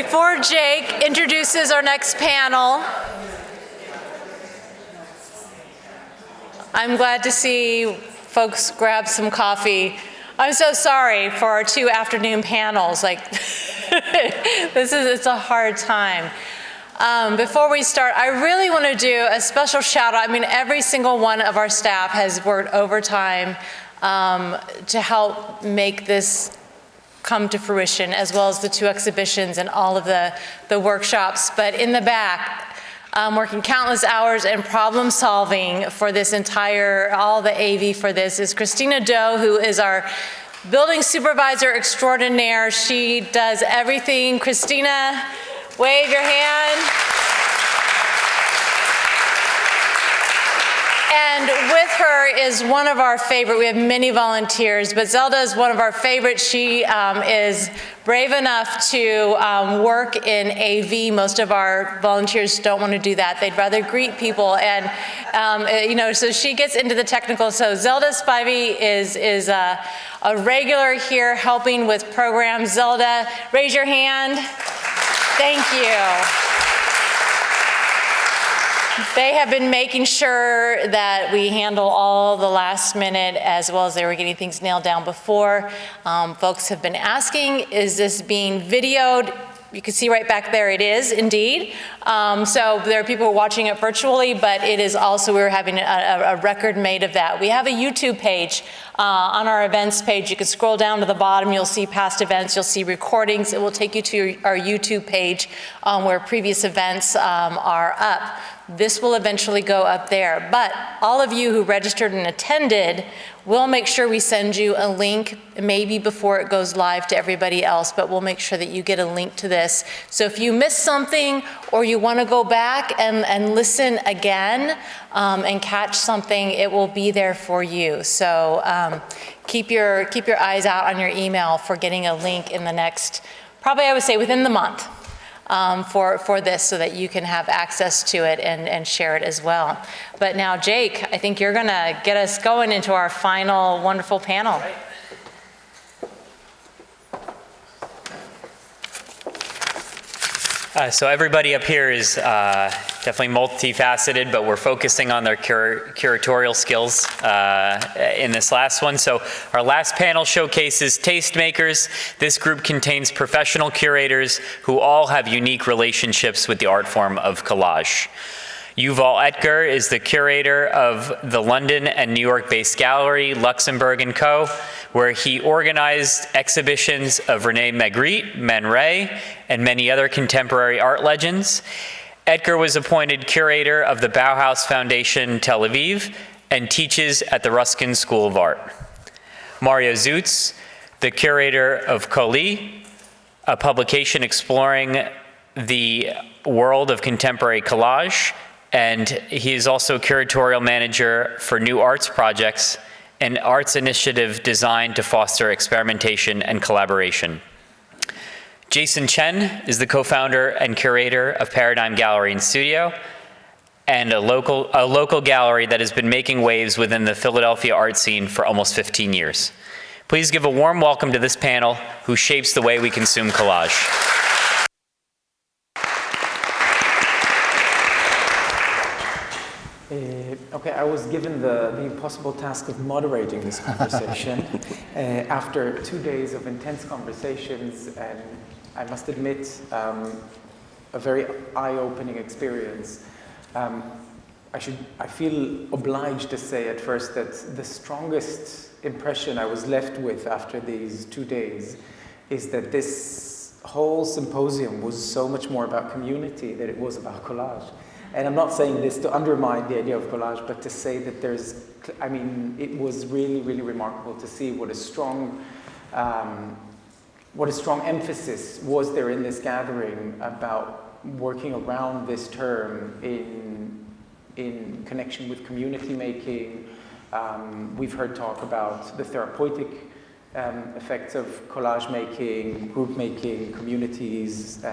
Before Jake introduces our next panel, I'm glad to see folks grab some coffee. I'm so sorry for our 2 afternoon panels. Like, it's a hard time. Before we start, I really want to do a special shout out. I mean, every single one of our staff has worked overtime to help make this come to fruition, as well as the 2 exhibitions and all of the workshops. But in the back, working countless hours and problem solving for this all the AV for this is Christina Doe, who is our building supervisor extraordinaire. She does everything. Christina, wave your hand. And with her is one of our favorite, we have many volunteers, but Zelda is one of our favorites. She is brave enough to work in AV. Most of our volunteers don't want to do that. They'd rather greet people. And, so she gets into the technical. So Zelda Spivey is a regular here helping with programs. Zelda, raise your hand. Thank you. They have been making sure that we handle all the last minute, as well as they were getting things nailed down before. Folks have been asking, is this being videoed? You can see right back there, it is indeed. So there are people watching it virtually, but it is also, we're having a record made of that. We have a YouTube page on our events page. You can scroll down to the bottom, you'll see past events, you'll see recordings. It will take you to our YouTube page where previous events are up. This will eventually go up there, but all of you who registered and attended, we'll make sure we send you a link, maybe before it goes live to everybody else, but we'll make sure that you get a link to this. So if you missed something or you want to go back and listen again and catch something, it will be there for you. So keep your eyes out on your email for getting a link in the next, probably I would say within the month. For this, so that you can have access to it and share it as well. But now, Jake, I think you're going to get us going into our final wonderful panel. So everybody up here is definitely multifaceted, but we're focusing on their curatorial skills in this last one. So our last panel showcases tastemakers. This group contains professional curators who all have unique relationships with the art form of collage. Yuval Etgar is the curator of the London and New York-based gallery, Luxembourg & Co., where he organized exhibitions of René Magritte, Man Ray, and many other contemporary art legends. Etgar was appointed curator of the Bauhaus Foundation Tel Aviv and teaches at the Ruskin School of Art. Mario Zoots, the curator of Collage, a publication exploring the world of contemporary collage, and he is also curatorial manager for New Arts Projects, an arts initiative designed to foster experimentation and collaboration. Jason Chen is the co-founder and curator of Paradigm Gallery and Studio, and a local gallery that has been making waves within the Philadelphia art scene for almost 15 years. Please give a warm welcome to this panel who shapes the way we consume collage. Okay, I was given the impossible task of moderating this conversation after 2 days of intense conversations, and I must admit, a very eye-opening experience. I feel obliged to say at first that the strongest impression I was left with after these 2 days is that this whole symposium was so much more about community than it was about collage. And I'm not saying this to undermine the idea of collage, but to say that it was really, really remarkable to see what a strong emphasis was there in this gathering about working around this term in connection with community making. We've heard talk about the therapeutic effects of collage making, group making, communities,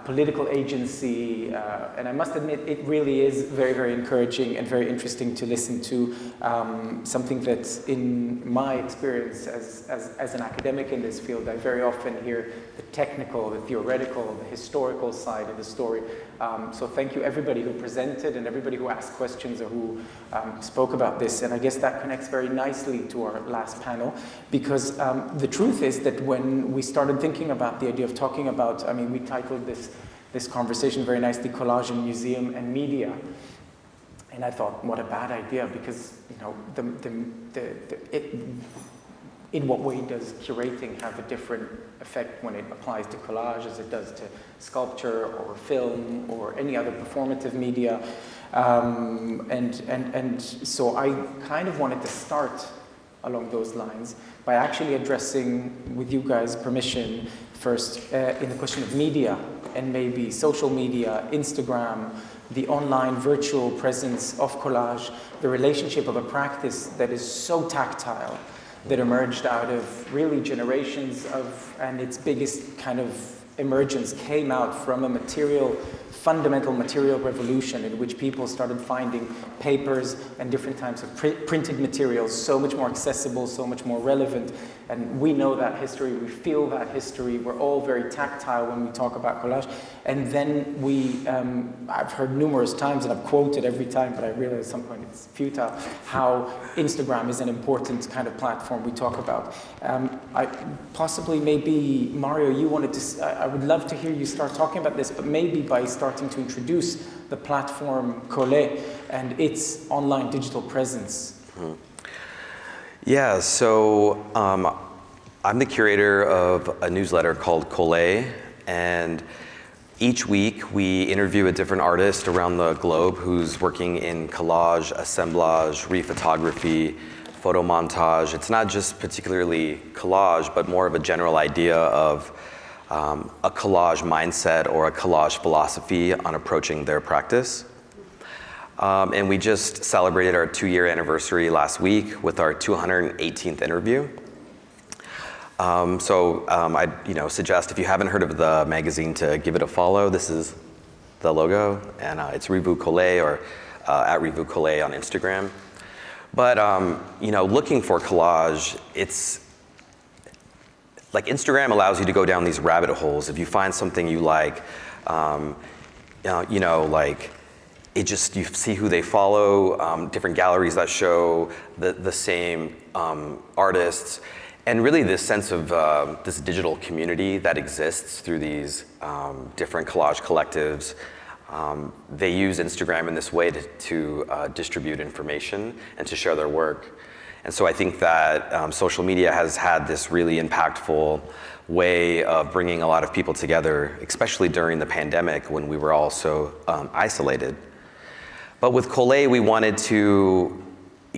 political agency, and I must admit it really is very, very encouraging and very interesting to listen to, something that in my experience as an academic in this field, I very often hear the technical, the theoretical, the historical side of the story. So thank you everybody who presented and everybody who asked questions or who spoke about this, and I guess that connects very nicely to our last panel, because the truth is that when we started thinking about the idea of talking about, I mean, we titled this conversation very nicely, Collage in Museum and Media. And I thought, what a bad idea, because, you know, in what way does curating have a different effect when it applies to collage as it does to sculpture or film or any other performative media? And so I kind of wanted to start along those lines by actually addressing, with you guys' permission, first in the question of media and maybe social media, Instagram, the online virtual presence of collage, the relationship of a practice that is so tactile, that emerged out of really generations of, and its biggest kind of emergence came out from a fundamental material revolution in which people started finding papers and different types of printed materials so much more accessible, so much more relevant. And we know that history, we feel that history, we're all very tactile when we talk about collage. And then I've heard numerous times, and I've quoted every time, but I realize at some point it's futile, how Instagram is an important kind of platform we talk about. Possibly maybe, Mario, you wanted to, I would love to hear you start talking about this, but maybe by starting to introduce the platform Collage and its online digital presence. Mm-hmm. Yeah, so I'm the curator of a newsletter called Collage, and each week we interview a different artist around the globe who's working in collage, assemblage, rephotography, photo montage. It's not just particularly collage, but more of a general idea of a collage mindset or a collage philosophy on approaching their practice. And we just celebrated our 2-year anniversary last week with our 218th interview. I'd suggest, if you haven't heard of the magazine, to give it a follow. This is the logo, and it's Revue Collage, or at Revue Collage on Instagram. But looking for collage, it's like Instagram allows you to go down these rabbit holes. If you find something you like, you see who they follow, different galleries that show the same artists, and really this sense of this digital community that exists through these different collage collectives. They use Instagram in this way to distribute information and to share their work. And so I think that social media has had this really impactful way of bringing a lot of people together, especially during the pandemic when we were all so isolated. But with Collage, we wanted to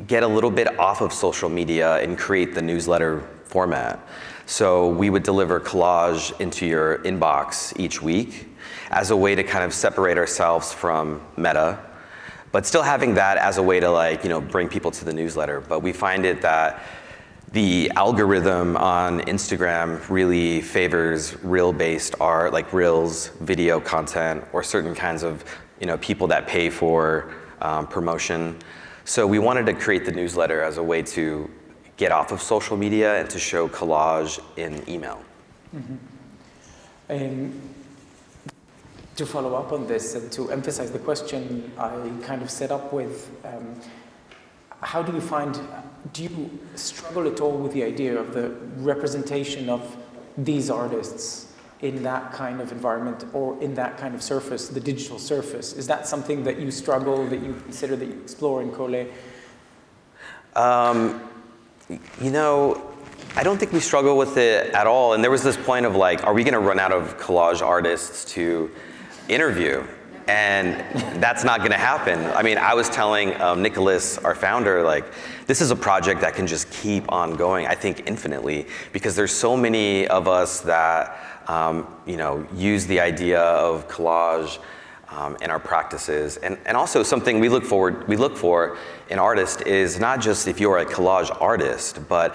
get a little bit off of social media and create the newsletter format. So we would deliver collage into your inbox each week as a way to kind of separate ourselves from Meta, but still having that as a way to bring people to the newsletter. But we find it that the algorithm on Instagram really favors reel-based art, like reels, video content, or certain kinds of people that pay for promotion. So we wanted to create the newsletter as a way to get off of social media and to show collage in email. Mm-hmm. To follow up on this and to emphasize the question I kind of set up with, how do you struggle at all with the idea of the representation of these artists in that kind of environment or in that kind of surface, the digital surface? Is that something that you struggle, that you consider, that you explore in Collage? I don't think we struggle with it at all. And there was this point of are we gonna run out of collage artists to interview? And that's not gonna happen. I mean, I was telling Nicholas, our founder, this is a project that can just keep on going, I think, infinitely, because there's so many of us that use the idea of collage in our practices. And also something we look for in artists is not just if you're a collage artist, but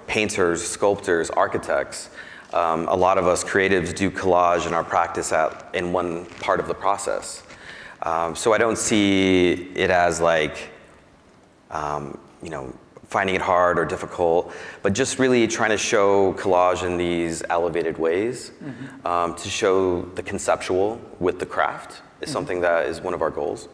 painters, sculptors, architects. A lot of us creatives do collage in our practice in one part of the process. So I don't see it as like, you know, finding it hard or difficult, but just really trying to show collage in these elevated ways, to show the conceptual with the craft is something that is one of our goals.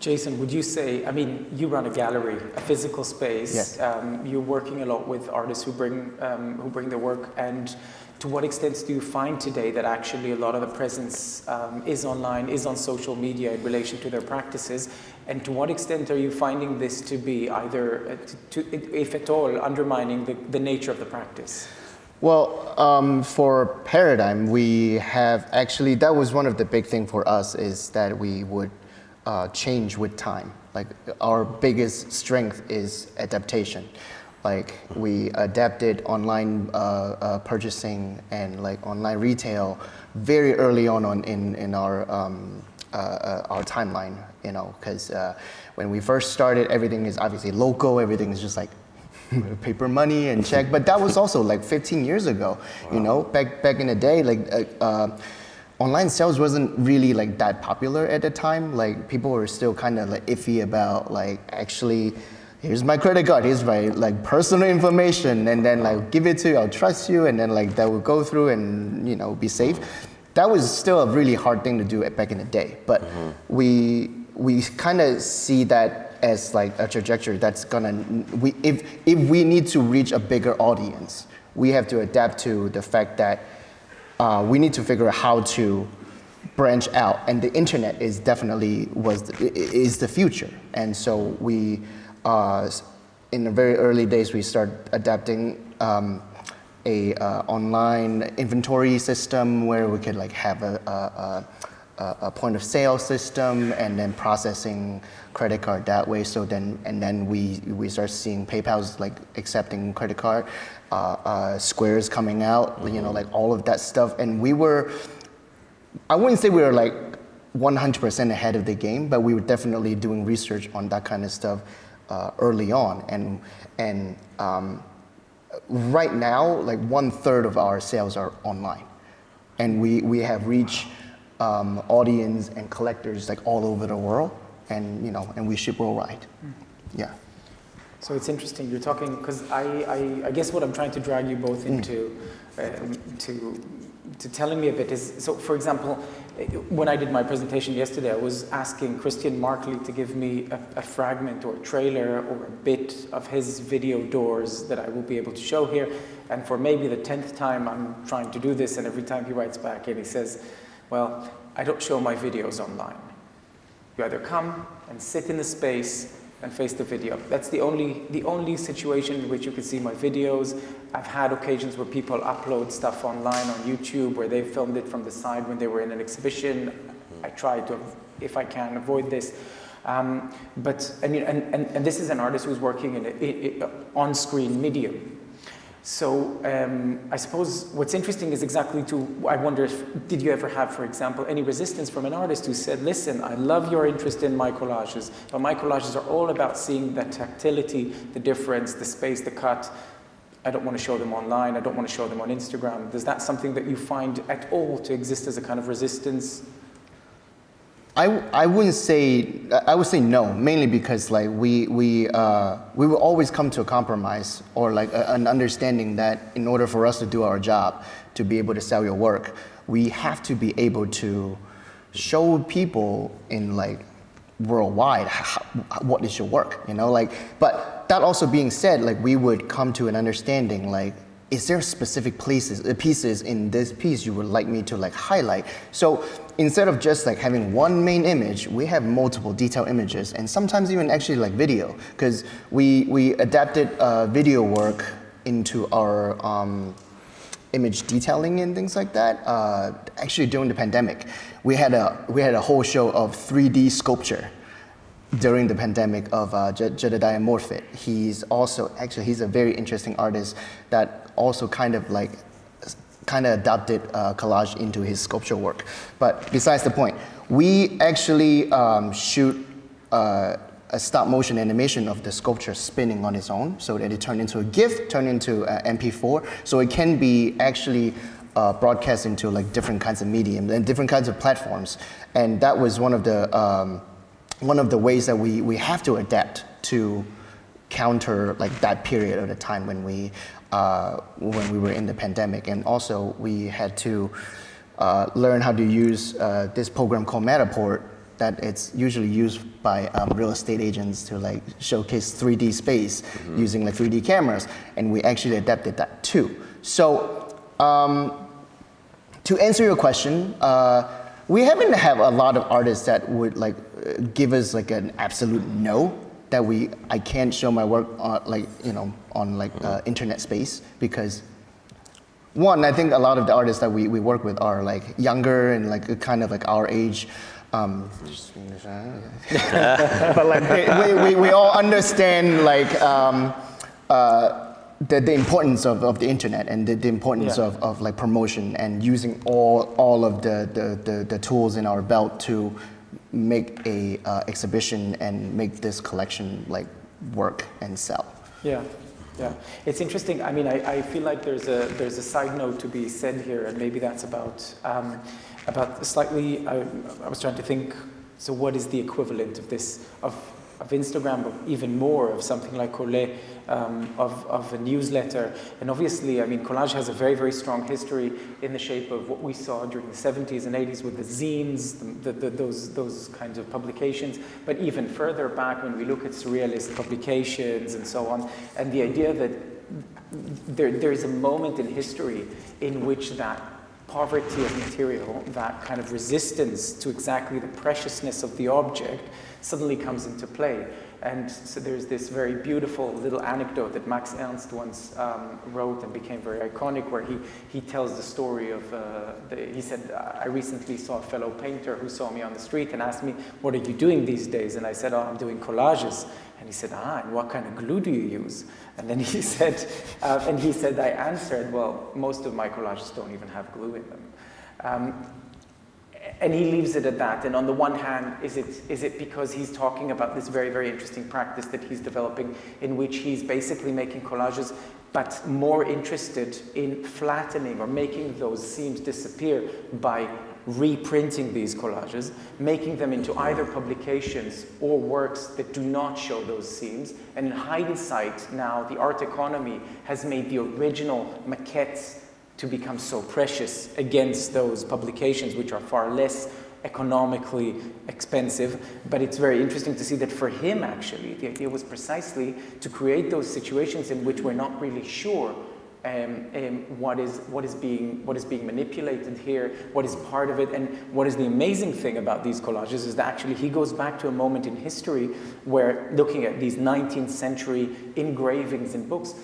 Jason, would you say, I mean, you run a gallery, a physical space. Yes. You're working a lot with artists who bring their work, and to what extent do you find today that actually a lot of the presence is online, is on social media in relation to their practices? And to what extent are you finding this to be either, if at all, undermining the nature of the practice? Well, for Paradigm, we have actually, that was one of the big things for us, is that we would change with time. Like, our biggest strength is adaptation. Like, we adapted online purchasing and like online retail very early on in our timeline, you know, because when we first started, everything is obviously local, everything is just like paper money and check, but that was also like 15 years ago, you know, back in the day, like online sales wasn't really like that popular at the time. Like, people were still kind of like iffy about like, actually, here's my credit card, here's my like personal information, and then like give it to you, I'll trust you, and then like that will go through and, you know, be safe. That was still a really hard thing to do back in the day, but we kind of see that as like a trajectory that's gonna, if we need to reach a bigger audience, we have to adapt to the fact that we need to figure out how to branch out, and the internet is definitely is the future. And so we, in the very early days, we start adapting a online inventory system where we could like have a point of sale system, and then processing credit card that way. So then we start seeing PayPal's like accepting credit card, Square's coming out, you know, like all of that stuff. And we were, I wouldn't say we were like 100% ahead of the game, but we were definitely doing research on that kind of stuff early on. And right now, like 1/3 of our sales are online, and we have reached audience and collectors like all over the world, and you know, and we ship worldwide. Yeah. So it's interesting you're talking, because I guess what I'm trying to drag you both into to telling me a bit is, so for example, when I did my presentation yesterday, I was asking Christian Markley to give me a fragment or a trailer or a bit of his video doors that I will be able to show here. And for maybe the 10th time I'm trying to do this, and every time he writes back and he says, well, I don't show my videos online. You either come and sit in the space and face the video. That's the only situation in which you can see my videos. I've had occasions where people upload stuff online on YouTube where they filmed it from the side when they were in an exhibition. I try to, if I can, avoid this. But I mean, and this is an artist who's working in an on-screen medium. So I suppose what's interesting is exactly I wonder if, did you ever have, for example, any resistance from an artist who said, listen, I love your interest in my collages, but my collages are all about seeing the tactility, the difference, the space, the cut. I don't want to show them online, I don't want to show them on Instagram. Is that something that you find at all to exist as a kind of resistance? I would say no, mainly because like we will always come to a compromise, or like an understanding that in order for us to do our job, to be able to sell your work, we have to be able to show people in like worldwide what is your work, you know, like. But that also being said, like we would come to an understanding like, is there specific pieces in this piece you would like me to like highlight? So instead of just like having one main image, we have multiple detail images, and sometimes even actually like video, because we adapted video work into our image detailing and things like that. Actually during the pandemic, we had a whole show of 3D sculpture during the pandemic of Jedediah Morfitt. He's a very interesting artist that also kind of adopted collage into his sculpture work. But besides the point, we actually shoot a stop motion animation of the sculpture spinning on its own, so that it turned into a GIF, turned into MP4, so it can be actually broadcast into like different kinds of mediums and different kinds of platforms. And that was one of the ways that we have to adapt to counter like that period of the time when we were in the pandemic. And also we had to learn how to use this program called Matterport, that it's usually used by real estate agents to like showcase 3D space using like 3D cameras, and we actually adapted that too. So to answer your question, we haven't had a lot of artists that would like give us like an absolute no that I can't show my work on like on like internet space, because one, I think a lot of the artists that we work with are like younger and like kind of like our age. But like we all understand like the importance of the internet and the importance of like promotion and using all of the tools in our belt to make a exhibition and make this collection like work and sell. Yeah. Yeah, it's interesting. I mean, I feel like there's a side note to be said here, and maybe that's about slightly. I was trying to think. So, what is the equivalent of this of Instagram, but even more of something like Collage, of a newsletter? And obviously, I mean, Collage has a very, very strong history in the shape of what we saw during the 70s and 80s with the zines, those kinds of publications. But even further back, when we look at surrealist publications and so on, and the idea that there's a moment in history in which that poverty of material, that kind of resistance to exactly the preciousness of the object, suddenly comes into play. And so there's this very beautiful little anecdote that Max Ernst once wrote and became very iconic, where he tells the story of, he said, I recently saw a fellow painter who saw me on the street and asked me, what are you doing these days? And I said, oh, I'm doing collages. And he said, and what kind of glue do you use? And then he said, I answered, well, most of my collages don't even have glue in them. And he leaves it at that. And on the one hand, is it because he's talking about this very, very interesting practice that he's developing, in which he's basically making collages, but more interested in flattening or making those seams disappear by reprinting these collages, making them into either publications or works that do not show those seams. And in hindsight, now the art economy has made the original maquettes to become so precious against those publications, which are far less economically expensive. It's very interesting to see that for him, actually, the idea was precisely to create those situations in which we're not really sure what is being manipulated here, what is part of it. And what is the amazing thing about these collages is that actually he goes back to a moment in history where, looking at these 19th century engravings in books,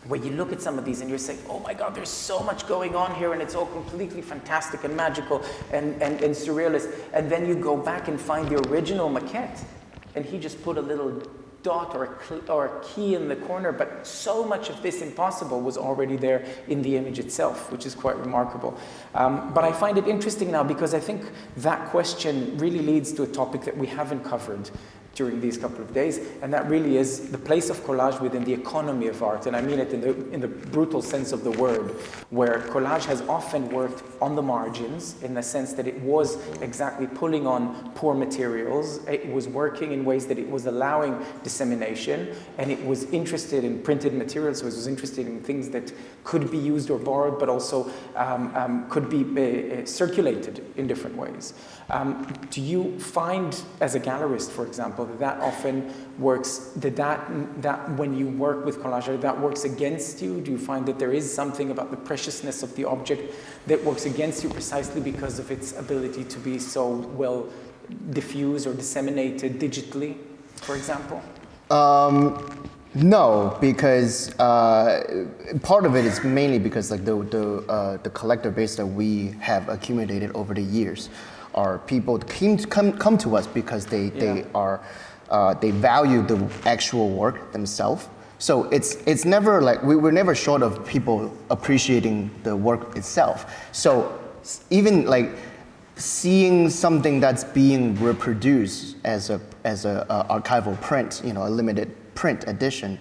where you look at some of these and you're saying, oh my God, there's so much going on here, and it's all completely fantastic and magical and surrealist. And then you go back and find the original maquette, and he just put a little dot or a key in the corner, but so much of this impossible was already there in the image itself, which is quite remarkable. But I find it interesting now, because I think that question really leads to a topic that we haven't covered during these couple of days, and that really is the place of collage within the economy of art. And I mean it in the brutal sense of the word, where collage has often worked on the margins, in the sense that it was exactly pulling on poor materials, it was working in ways that it was allowing dissemination, and it was interested in printed materials, so it was interested in things that could be used or borrowed, but also could be circulated in different ways. Do you find, as a gallerist, for example, that often works, that when you work with collage, that works against you? Do you find that there is something about the preciousness of the object that works against you precisely because of its ability to be so well diffused or disseminated digitally, for example? No, because part of it is mainly because like the collector base that we have accumulated over the years are people come to us because they value the actual work themselves. So it's never like we're never short of people appreciating the work itself. So even like seeing something that's being reproduced as a archival print, a limited print edition,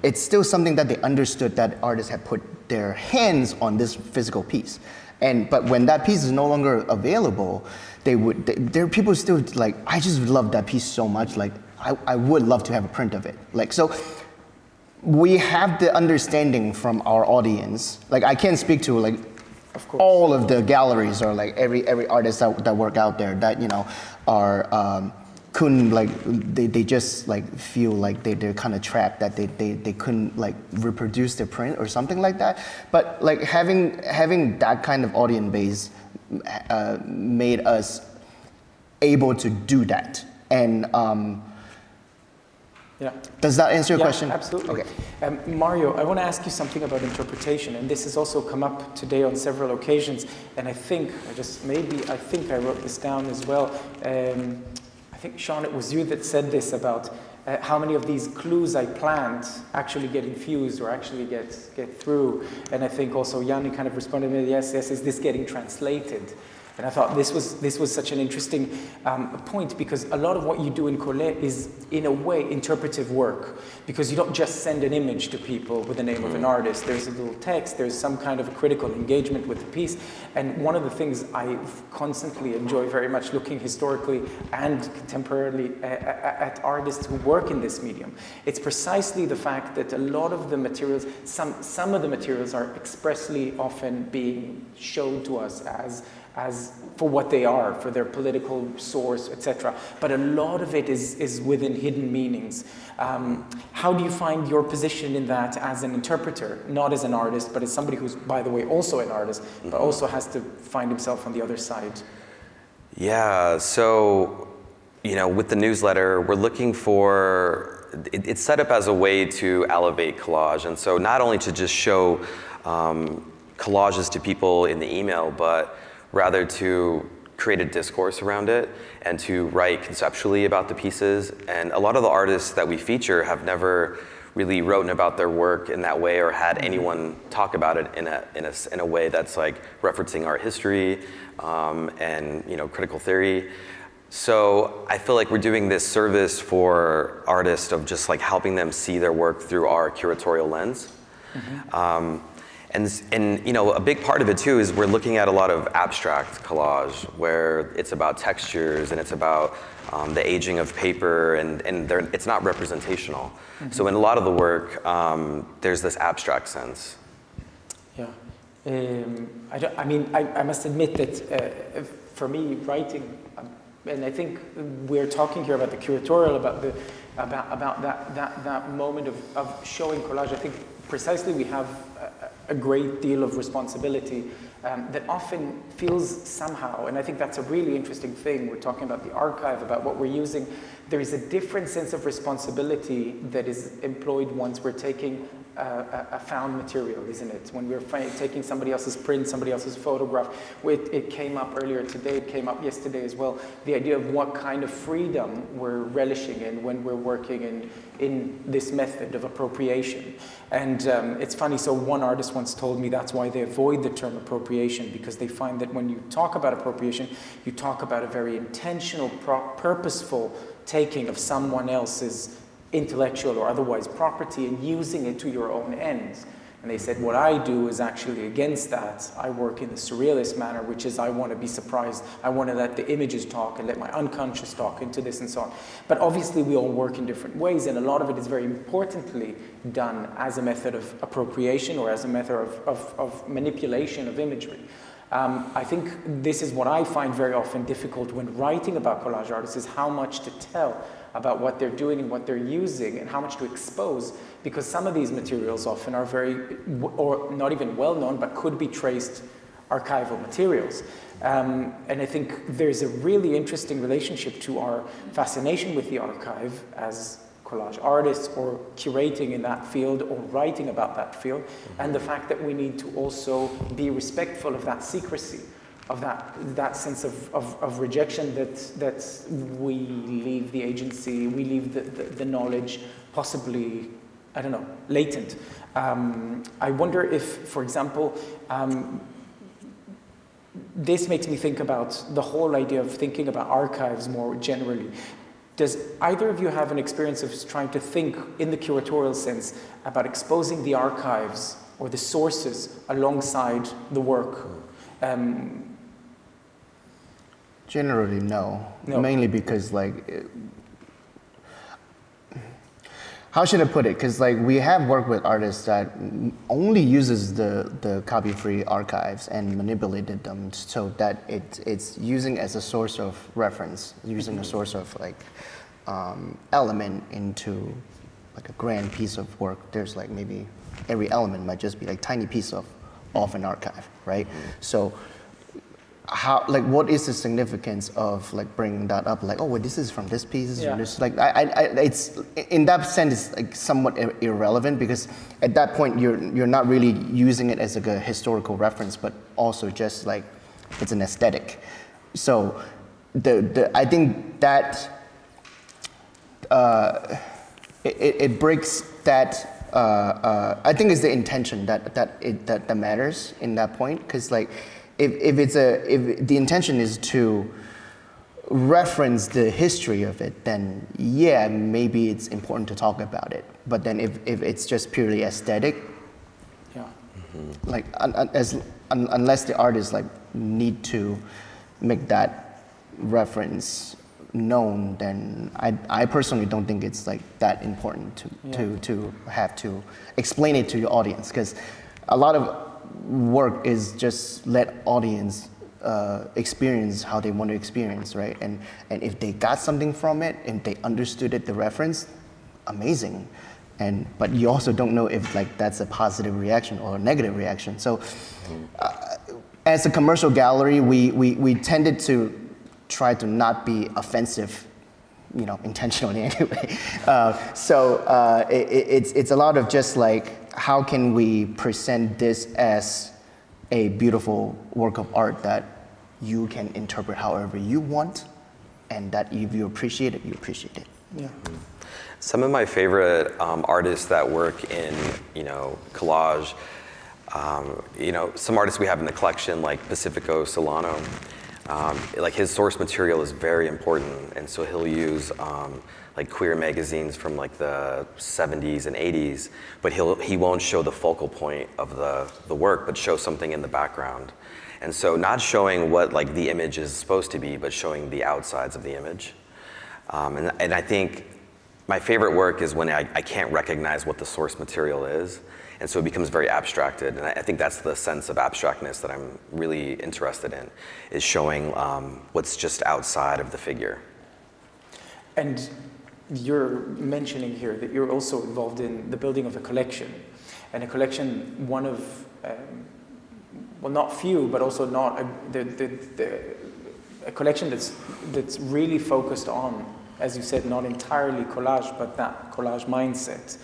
it's still something that they understood that artists had put their hands on this physical piece. But when that piece is no longer available, there are people still like, I just love that piece so much, like I would love to have a print of it. Like, so we have the understanding from our audience. Like, I can't speak to like all of the galleries or like every artist that work out there that are couldn't like they just like feel like they're kind of trapped, that they couldn't like reproduce their print or something like that. But like having that kind of audience base made us able to do that. And yeah. Does that answer your question? Absolutely. Okay. Mario, I want to ask you something about interpretation, and this has also come up today on several occasions, and I think I wrote this down as well. I think, Sean, it was you that said this about how many of these clues I plant actually get infused or actually get through. And I think also Yanni kind of responded, yes, is this getting translated? And I thought this was such an interesting point, because a lot of what you do in Collage is, in a way, interpretive work, because you don't just send an image to people with the name of an artist. There's a little text, there's some kind of a critical engagement with the piece. And one of the things I constantly enjoy very much, looking historically and contemporarily at artists who work in this medium, it's precisely the fact that a lot of the materials, some of the materials are expressly often being shown to us as for what they are, for their political source, etc. But a lot of it is within hidden meanings. How do you find your position in that as an interpreter, not as an artist, but as somebody who's, by the way, also an artist, but also has to find himself on the other side? Yeah, so, with the newsletter, we're looking for, it's set up as a way to elevate collage. And so not only to just show collages to people in the email, but rather to create a discourse around it and to write conceptually about the pieces. And a lot of the artists that we feature have never really written about their work in that way or had anyone talk about it in a way that's like referencing art history and critical theory. So I feel like we're doing this service for artists of just like helping them see their work through our curatorial lens. And a big part of it too is we're looking at a lot of abstract collage where it's about textures and it's about the aging of paper, and it's not representational. So in a lot of the work, there's this abstract sense. Yeah, I must admit that for me, writing, and I think we're talking here about the curatorial, about that moment of showing collage. I think precisely we have a great deal of responsibility that often feels somehow, and I think that's a really interesting thing. We're talking about the archive, about what we're using. There is a different sense of responsibility that is employed once we're taking a found material, isn't it? When we're taking somebody else's print, somebody else's photograph. It came up earlier today, it came up yesterday as well, the idea of what kind of freedom we're relishing in when we're working in this method of appropriation. And it's funny, so one artist once told me that's why they avoid the term appropriation, because they find that when you talk about appropriation, you talk about a very intentional, purposeful taking of someone else's intellectual or otherwise property and using it to your own ends. And they said, what I do is actually against that. I work in the surrealist manner, which is I want to be surprised. I want to let the images talk and let my unconscious talk into this and so on. But obviously we all work in different ways, and a lot of it is very importantly done as a method of appropriation or as a method of manipulation of imagery. I think this is what I find very often difficult when writing about collage artists, is how much to tell about what they're doing and what they're using and how much to expose, because some of these materials often are very, or not even well known, but could be traced archival materials. And I think there's a really interesting relationship to our fascination with the archive as collage artists or curating in that field or writing about that field, and the fact that we need to also be respectful of that secrecy, of that sense of rejection, that we leave the agency, we leave the knowledge possibly, I don't know, latent. I wonder if, for example, this makes me think about the whole idea of thinking about archives more generally. Does either of you have an experience of trying to think in the curatorial sense about exposing the archives or the sources alongside the work? Generally, no. No. Mainly because, like, how should I put it? Because, like, we have worked with artists that only uses the copy-free archives and manipulated them so that it's using as a source of reference, using a source of, like, element into, like, a grand piece of work. There's, like, maybe every element might just be, like, tiny piece of an archive, right? So how, like, what is the significance of, like, bringing that up? Like, oh, well, this is from this piece, this is from this. Like, it's, in that sense, it's, like, somewhat irrelevant, because at that point, you're not really using it as, like, a historical reference, but also just, like, it's an aesthetic. So I think that it breaks that. I think it's the intention that matters in that point, because, like, if the intention is to reference the history of it, then yeah, maybe it's important to talk about it. But then if it's just purely aesthetic, like unless the artists, like, need to make that reference known, then I personally don't think it's, like, that important to have to explain it to your audience, because a lot of work is just let audience experience how they want to experience, right? And if they got something from it and they understood it, the reference, amazing. But you also don't know if, like, that's a positive reaction or a negative reaction. So as a commercial gallery, we tended to try to not be offensive, you know, intentionally anyway. It's a lot of just, like, how can we present this as a beautiful work of art that you can interpret however you want, and that if you appreciate it, you appreciate it. Yeah. Some of my favorite artists that work in, you know, collage, you know, some artists we have in the collection, like Pacifico Solano, like, his source material is very important, and so he'll use like queer magazines from, like, the 70s and 80s, but he won't show the focal point of the work, but show something in the background. And so not showing what, like, the image is supposed to be, but showing the outsides of the image. And I think my favorite work is when I can't recognize what the source material is, and so it becomes very abstracted. And I think that's the sense of abstractness that I'm really interested in, is showing what's just outside of the figure. And you're mentioning here that you're also involved in the building of a collection. And a collection, one of, well, not few, but also not, a collection that's really focused on, as you said, not entirely collage, but that collage mindset.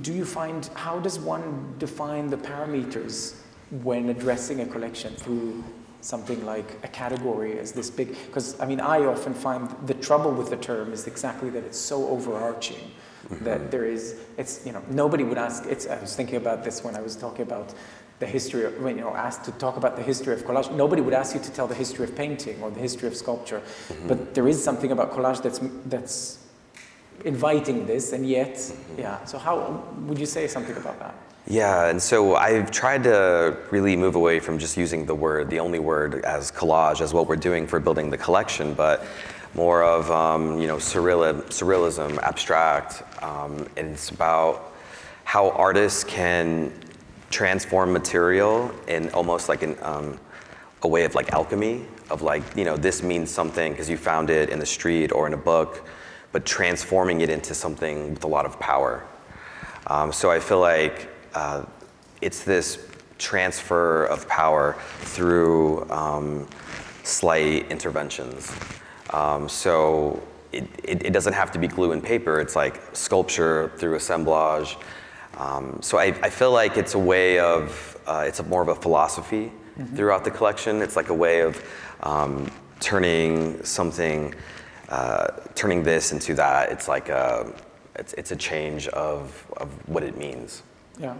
Do you find, how does one define the parameters when addressing a collection through something like a category as this big? Because, I mean, I often find the trouble with the term is exactly that it's so overarching, that there is, it's, you know, nobody would ask, I was thinking about this when I was talking about the history of, when, you know, asked to talk about the history of collage, nobody would ask you to tell the history of painting or the history of sculpture. But there is something about collage that's inviting this, and yet, so how would you say something about that? Yeah, and so I've tried to really move away from just using the only word as collage, as what we're doing for building the collection, but more of, you know, surrealism, abstract, and it's about how artists can transform material in almost like a way of, like, alchemy, of, like, you know, this means something because you found it in the street or in a book, but transforming it into something with a lot of power. So I feel like it's this transfer of power through slight interventions. So it doesn't have to be glue and paper, it's like sculpture through assemblage. So I feel like it's a way of, it's more of a philosophy throughout the collection. It's like a way of turning something, turning this into that. It's like it's a change of what it means. Yeah.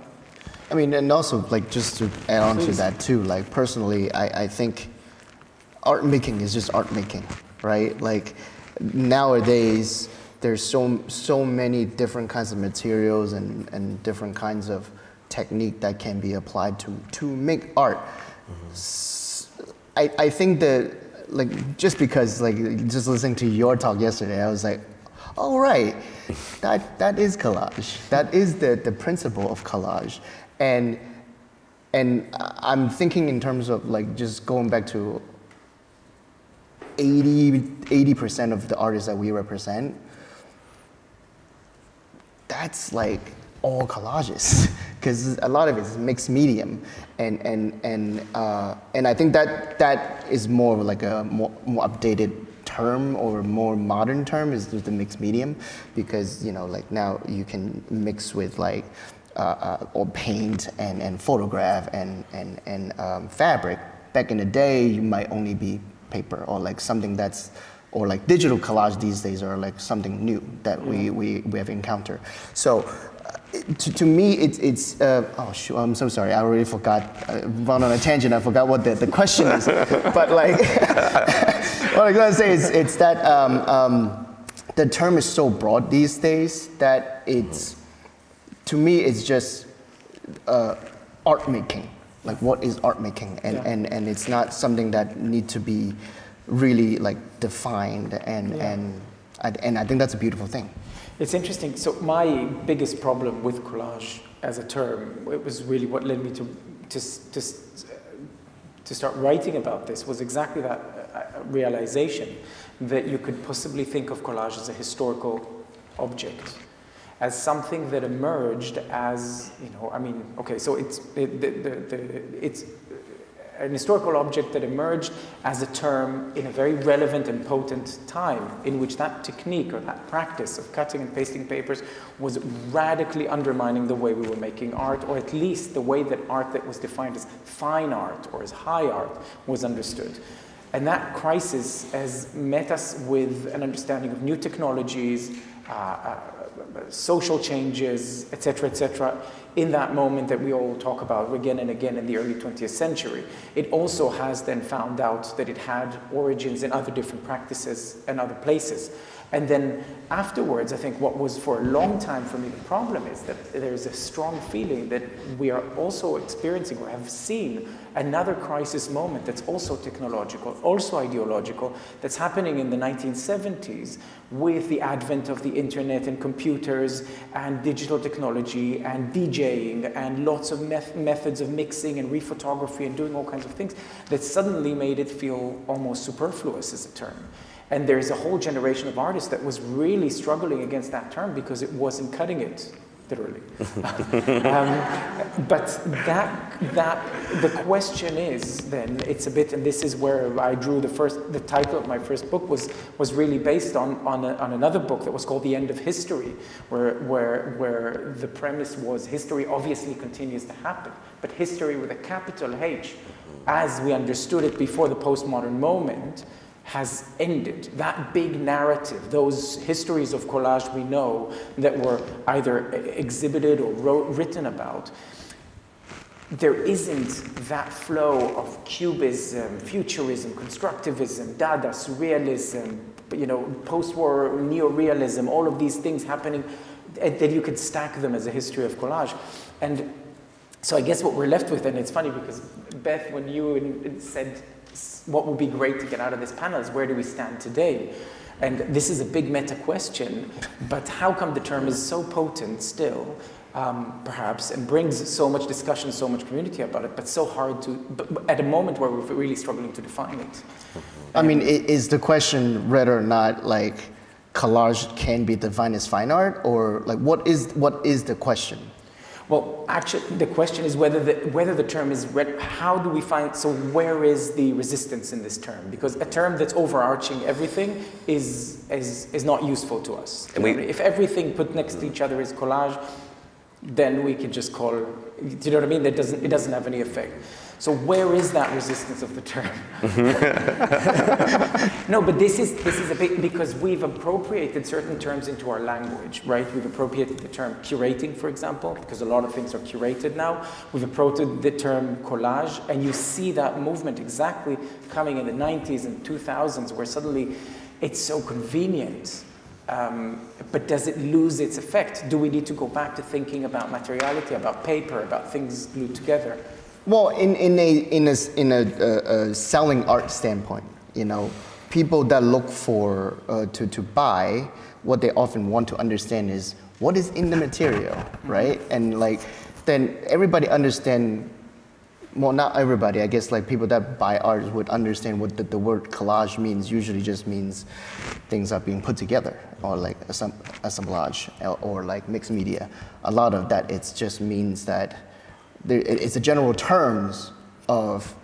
I mean, and also, like, just to add on to that too, like, personally, I think art making is just art making, right? Like, nowadays, there's so many different kinds of materials and different kinds of technique that can be applied to make art. I think that, like, just because, like, just listening to your talk yesterday, I was like, oh, right, that is collage. That is the principle of collage. And I'm thinking in terms of, like, just going back to 80% of the artists that we represent, that's like all collages, because a lot of it is mixed medium, and I think that is more like a more updated term or more modern term is the mixed medium, because, you know, like, now you can mix with, like, or paint and photograph and fabric. Back in the day, you might only be paper or like something that's, or like digital collage these days are like something new that we have encountered. So to me, it's oh shoot, I'm so sorry, I already forgot, run on a tangent, I forgot what the question is. But like, what I'm gonna say is it's that the term is so broad these days that it's, to me, it's just art making. Like, what is art making? And it's not something that need to be really like defined, and I think that's a beautiful thing. It's interesting. So my biggest problem with collage as a term, it was really what led me to start writing about this, was exactly that realization that you could possibly think of collage as a historical object, as something that emerged as, you know, I mean, okay, so it's an historical object that emerged as a term in a very relevant and potent time in which that technique or that practice of cutting and pasting papers was radically undermining the way we were making art, or at least the way that art that was defined as fine art or as high art was understood. And that crisis has met us with an understanding of new technologies, social changes, etc., in that moment that we all talk about again and again in the early 20th century. It also has then found out that it had origins in other different practices and other places. And then afterwards, I think what was for a long time for me the problem is that there's a strong feeling that we are also experiencing or have seen another crisis moment that's also technological, also ideological, that's happening in the 1970s with the advent of the internet and computers and digital technology and DJing and lots of methods of mixing and rephotography and doing all kinds of things that suddenly made it feel almost superfluous as a term. And there's a whole generation of artists that was really struggling against that term because it wasn't cutting it, literally. But the question is then, it's a bit, and this is where I drew the title of my first book was really based on another book that was called The End of History, where the premise was history obviously continues to happen, but history with a capital H, as we understood it before the postmodern moment, has ended. That big narrative, those histories of collage we know that were either exhibited or written about, there isn't that flow of cubism, futurism, constructivism, Dada, surrealism, you know, post-war neorealism, all of these things happening, that you could stack them as a history of collage. And so I guess what we're left with, and it's funny because Beth, when you said what would be great to get out of this panel is where do we stand today? And this is a big meta question, but how come the term is so potent still, perhaps, and brings so much discussion, so much community about it, but so hard to, at a moment where we're really struggling to define it? I mean, is the question whether or not like collage can be defined as fine art, or like what is the question? Well, actually, the question is whether the term is read. How do we find? So, where is the resistance in this term? Because a term that's overarching everything is not useful to us. If everything put next to each other is collage, then we can just call, do you know what I mean? It doesn't have any effect. So where is that resistance of the term? No, but this is a bit, because we've appropriated certain terms into our language, right? We've appropriated the term curating, for example, because a lot of things are curated now. We've appropriated the term collage, and you see that movement exactly coming in the 90s and 2000s, where suddenly it's so convenient. But does it lose its effect? Do we need to go back to thinking about materiality, about paper, about things glued together? Well, in a selling art standpoint, you know, people that look for to buy, what they often want to understand is what is in the material, right? And like, then everybody understand. Well, not everybody. I guess like people that buy art would understand what the word collage means. Usually, just means things are being put together, or like assemblage, or like mixed media. A lot of that, it just means that. It's a general terms of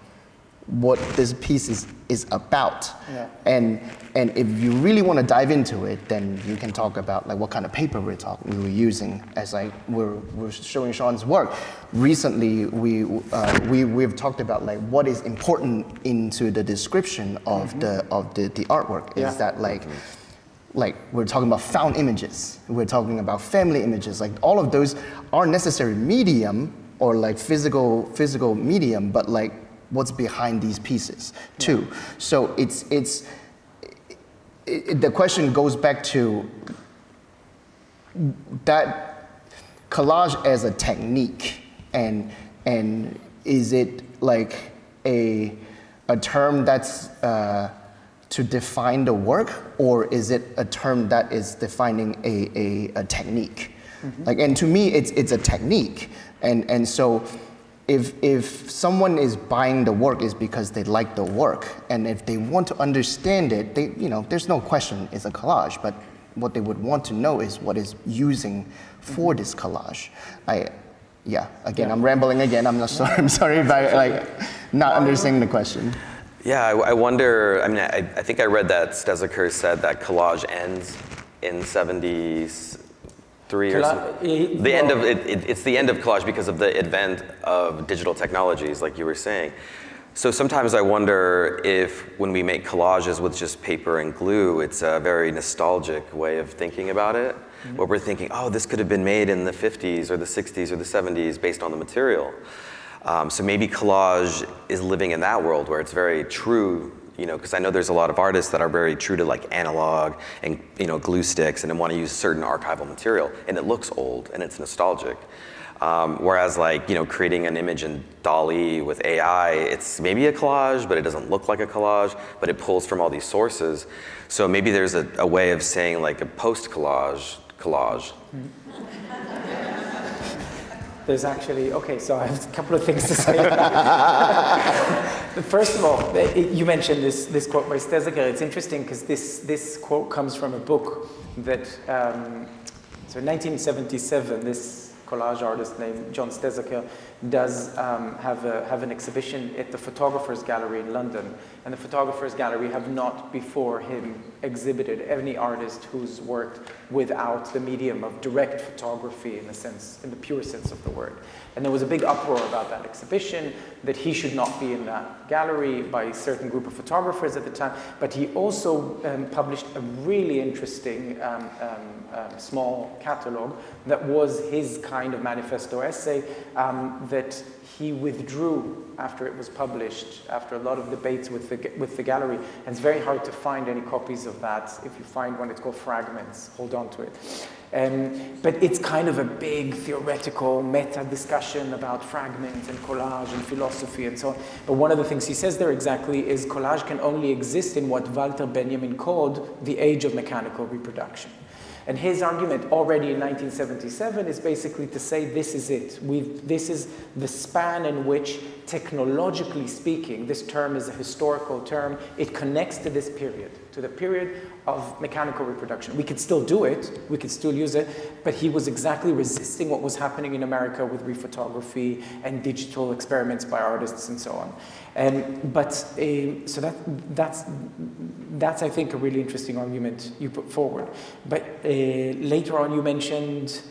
what this piece is about. Yeah. And if you really want to dive into it, then you can talk about like what kind of paper we were using as like we're showing Sean's work. Recently, we've talked about like what is important into the description of the artwork. Yeah. Is that like we're talking about found images, we're talking about family images, like all of those are necessary medium, or like physical medium, but like what's behind these pieces too. Yeah. So the question goes back to that collage as a technique, and is it like a term that's to define the work, or is it a term that is defining a technique? Mm-hmm. Like, and to me, it's a technique. And so if someone is buying the work, is because they like the work, and if they want to understand it, there's no question it's a collage, but what they would want to know is what is using for this collage. I'm rambling again. I'm sorry. I'm sorry if I like not understanding the question. Yeah, I wonder. I mean, I think I read that Stezaker said that collage ends in 70s. The end of it, it's the end of collage because of the advent of digital technologies, like you were saying. So sometimes I wonder if when we make collages with just paper and glue, it's a very nostalgic way of thinking about it, where we're thinking, oh, this could have been made in the 50s or the 60s or the 70s based on the material. So maybe collage is living in that world where it's very true. Because I know there's a lot of artists that are very true to like analog and glue sticks, and then want to use certain archival material, and it looks old and it's nostalgic. Whereas like creating an image in DALL-E with AI, it's maybe a collage, but it doesn't look like a collage, but it pulls from all these sources. So maybe there's a way of saying like a post-collage collage. There's actually, okay, so I have a couple of things to say about that. First of all, you mentioned this quote by Stezaker. It's interesting because this quote comes from a book that, so in 1977, this collage artist named John Stezaker does have an exhibition at the Photographers Gallery in London. And the Photographers Gallery have not before him exhibited any artist who's worked without the medium of direct photography in the pure sense of the word. And there was a big uproar about that exhibition, that he should not be in that gallery by a certain group of photographers at the time. But he also published a really interesting small catalog that was his kind of manifesto essay that he withdrew after it was published, after a lot of debates with the gallery. And it's very hard to find any copies of that. If you find one, it's called Fragments. Hold on to it. But it's kind of a big theoretical meta discussion about fragments and collage and philosophy and so on. But one of the things he says there exactly is collage can only exist in what Walter Benjamin called the age of mechanical reproduction. And his argument already in 1977 is basically to say this is it. This is the span in which, technologically speaking, this term is a historical term. It connects to this period, to the period of mechanical reproduction. We could still do it, we could still use it, but he was exactly resisting what was happening in America with rephotography and digital experiments by artists and so on. So that's I think a really interesting argument you put forward. But later on you mentioned...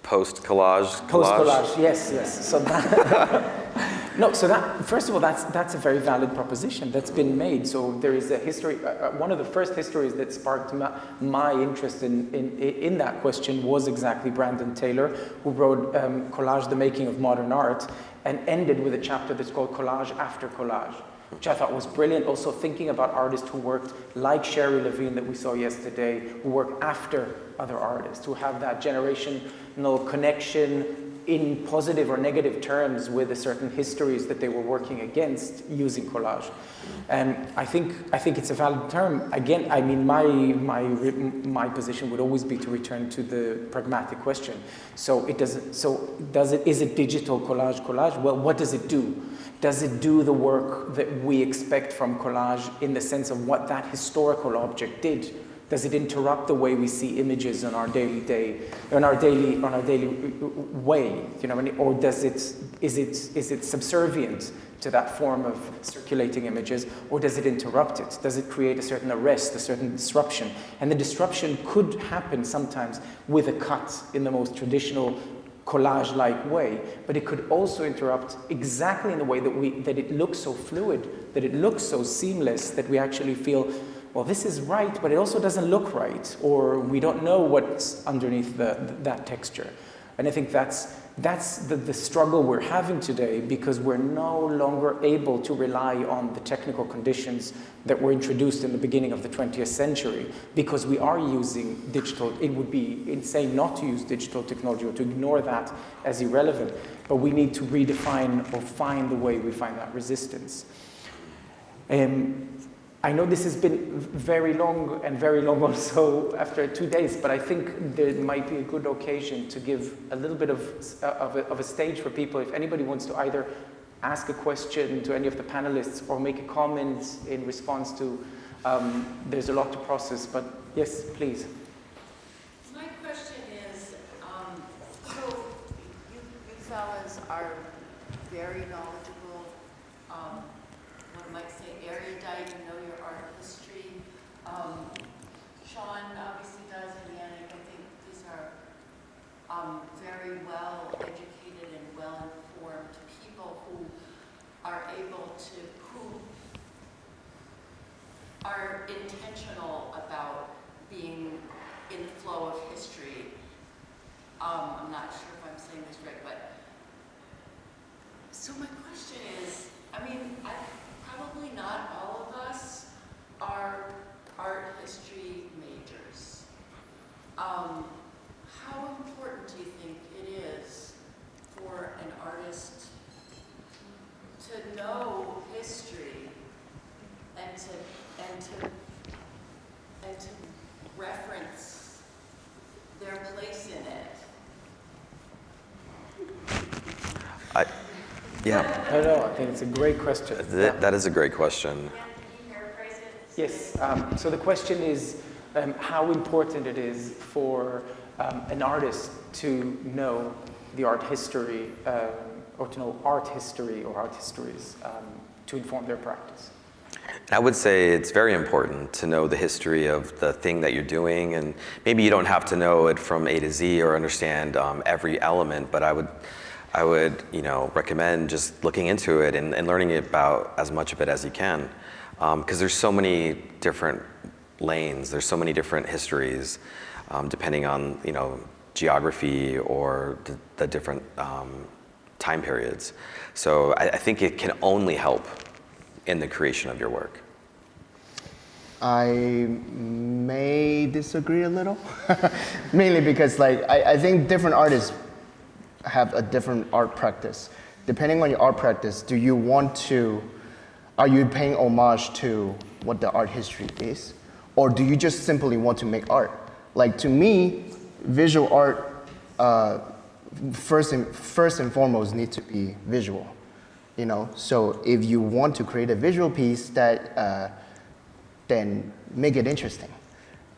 Post-collage? Post-collage, yes. So that, no, so that, first of all, that's a very valid proposition that's been made. So there is a history, one of the first histories that sparked my interest in that question was exactly Brandon Taylor, who wrote Collage, the Making of Modern Art, and ended with a chapter that's called Collage After Collage, which I thought was brilliant. Also thinking about artists who worked like Sherry Levine that we saw yesterday, who work after other artists, who have that generational connection in positive or negative terms with the certain histories that they were working against using collage. And I think it's a valid term. Again, I mean, my position would always be to return to the pragmatic question. Is it digital collage? Well, what does it do? Does it do the work that we expect from collage in the sense of what that historical object did? Does it interrupt the way we see images on our daily way? You know, or is it subservient to that form of circulating images, or does it interrupt it? Does it create a certain arrest, a certain disruption? And the disruption could happen sometimes with a cut in the most traditional collage-like way, but it could also interrupt exactly in the way that it looks so fluid, that it looks so seamless, that we actually feel, well, this is right, but it also doesn't look right, or we don't know what's underneath that texture. And I think that's the struggle we're having today, because we're no longer able to rely on the technical conditions that were introduced in the beginning of the 20th century, because we are using digital. It would be insane not to use digital technology or to ignore that as irrelevant, but we need to redefine or find the way we find that resistance. I know this has been very long also after 2 days, but I think there might be a good occasion to give a little bit of a stage for people. If anybody wants to either ask a question to any of the panelists or make a comment in response to, there's a lot to process, but yes, please. My question is, so you fellas are very knowledgeable, one might say erudite, you know your art history. Sean obviously does, and Yannick, I think these are very well educated and well informed people who are intentional about being in the flow of history. I'm not sure if I'm saying this right, but so my question is, I mean, probably not all of us are art history majors. How important do you think it is for an artist to know history and to reference their place in it? Yeah. I know, I think it's a great question. That is a great question. Can you paraphrase it? Yes, so the question is how important it is for an artist to know the art history, or to know art history or art histories to inform their practice. I would say it's very important to know the history of the thing that you're doing, and maybe you don't have to know it from A to Z or understand every element, but I would recommend just looking into it and learning about as much of it as you can, because there's so many different lanes, there's so many different histories, depending on geography or the different time periods. So I think it can only help in the creation of your work. I may disagree a little, mainly because I think different artists have a different art practice. Depending on your art practice, are you paying homage to what the art history is? Or do you just simply want to make art? Like, to me, visual art, first and foremost, need to be visual. So if you want to create a visual piece, then make it interesting.